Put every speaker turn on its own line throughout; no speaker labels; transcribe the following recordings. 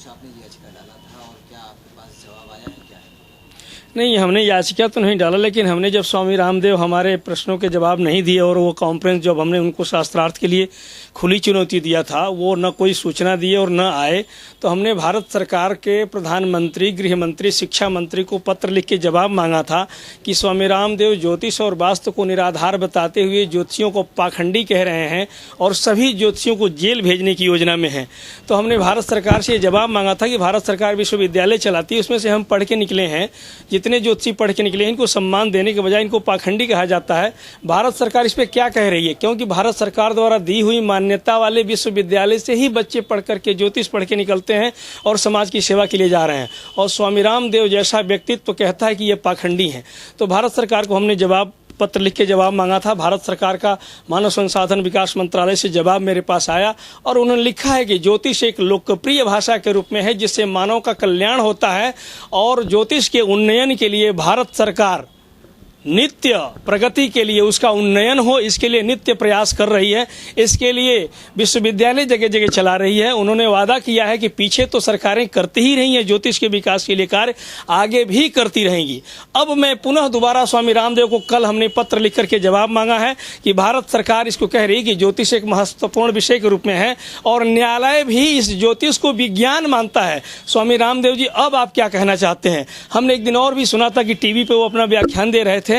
कुछ आपने याचिका डाला था और क्या आपके पास जवाब आया है क्या है?
नहीं, हमने याचिका तो नहीं डाला, लेकिन हमने जब स्वामी रामदेव हमारे प्रश्नों के जवाब नहीं दिए और वो कॉन्फ्रेंस जब हमने उनको शास्त्रार्थ के लिए खुली चुनौती दिया था, वो न कोई सूचना दिए और न आए, तो हमने भारत सरकार के प्रधानमंत्री, गृह मंत्री, शिक्षा मंत्री को पत्र लिख के जवाब मांगा था कि स्वामी रामदेव ज्योतिष और वास्तु को निराधार बताते हुए ज्योतिषियों को पाखंडी कह रहे हैं और सभी ज्योतिषियों को जेल भेजने की योजना में हैं। तो हमने भारत सरकार से ये जवाब मांगा था कि भारत सरकार विश्वविद्यालय चलाती है, उसमें से हम पढ़ के निकले हैं, जितने ज्योतिषी पढ़ के निकले हैं इनको सम्मान देने के बजाय इनको पाखंडी कहा जाता है। भारत सरकार इस पे क्या कह रही है? क्योंकि भारत सरकार द्वारा दी हुई मान्यता वाले विश्वविद्यालय से ही बच्चे पढ़ करके ज्योतिष पढ़ के निकलते हैं और समाज की सेवा के लिए जा रहे हैं, और स्वामी रामदेव जैसा व्यक्तित्व कहता है कि ये पाखंडी हैं। तो भारत सरकार को हमने पत्र लिख के जवाब मांगा था। भारत सरकार का मानव संसाधन विकास मंत्रालय से जवाब मेरे पास आया और उन्होंने लिखा है कि ज्योतिष एक लोकप्रिय भाषा के रूप में है जिससे मानव का कल्याण होता है, और ज्योतिष के उन्नयन के लिए भारत सरकार नित्य प्रगति के लिए, उसका उन्नयन हो इसके लिए नित्य प्रयास कर रही है। इसके लिए विश्वविद्यालय जगह जगह चला रही है। उन्होंने वादा किया है कि पीछे तो सरकारें करती ही रही हैं ज्योतिष के विकास के लिए कार्य, आगे भी करती रहेंगी। अब मैं पुनः दोबारा स्वामी रामदेव को कल हमने पत्र लिख करके जवाब मांगा है कि भारत सरकार इसको कह रही कि ज्योतिष एक महत्वपूर्ण विषय के रूप में है और न्यायालय भी इस ज्योतिष को विज्ञान मानता है। स्वामी रामदेव जी, अब आप क्या कहना चाहते हैं? हमने एक दिन और भी सुना था कि टीवी पे वो अपना व्याख्यान दे रहे थे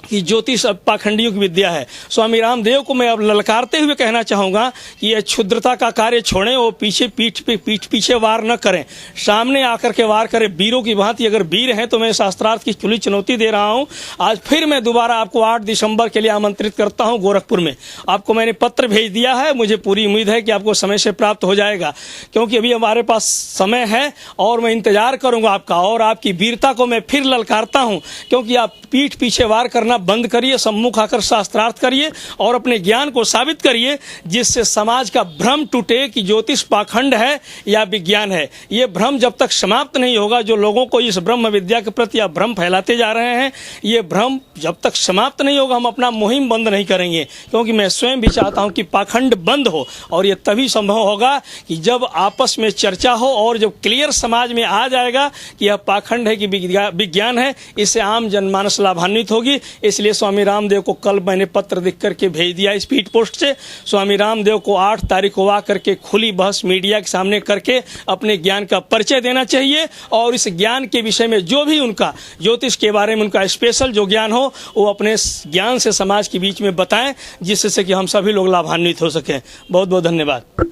कि ज्योतिष अब पाखंडियों की विद्या है। स्वामी रामदेव को मैं अब ललकारते हुए कहना चाहूँगा कि यह क्षुद्रता का कार्य छोड़ें, वो पीठ पीछे वार न करें, सामने आकर के वार करें। वीरों की भांति अगर वीर हैं तो मैं शास्त्रार्थ की खुली चुनौती दे रहा हूँ। आज फिर मैं दोबारा आपको 8 दिसंबर के लिए आमंत्रित करता हूँ गोरखपुर में। आपको मैंने पत्र भेज दिया है, मुझे पूरी उम्मीद है कि आपको समय से प्राप्त हो जाएगा, क्योंकि अभी हमारे पास समय है और मैं इंतजार करूँगा आपका। और आपकी वीरता को मैं फिर ललकारता हूँ, क्योंकि आप पीठ पीछे वार करना बंद करिए, सम्मुख आकर शास्त्रार्थ करिए और अपने ज्ञान को साबित करिए, जिससे समाज का भ्रम टूटे कि ज्योतिष पाखंड है या विज्ञान है। ये भ्रम जब तक समाप्त नहीं होगा, जो लोगों को इस ब्रह्म विद्या के प्रति आप भ्रम फैलाते जा रहे हैं, ये भ्रम जब तक समाप्त नहीं होगा, हम अपना मुहिम बंद नहीं करेंगे। क्योंकि मैं स्वयं भी चाहता हूं कि पाखंड बंद हो, और ये तभी संभव होगा कि जब आपस में चर्चा हो और जब क्लियर समाज में आ जाएगा कि यह पाखंड है कि विज्ञान है, इससे आम जनमानस लाभान्वित होगी। इसलिए स्वामी रामदेव को कल मैंने पत्र लिख करके भेज दिया स्पीड पोस्ट से। स्वामी रामदेव को 8 तारीख को आकर के खुली बहस मीडिया के सामने करके अपने ज्ञान का परिचय देना चाहिए, और इस ज्ञान के विषय में जो भी उनका ज्योतिष के बारे में उनका स्पेशल जो ज्ञान हो, वो अपने ज्ञान से समाज के बीच में बताएं, जिससे कि हम सभी लोग लाभान्वित हो सकें। बहुत बहुत धन्यवाद।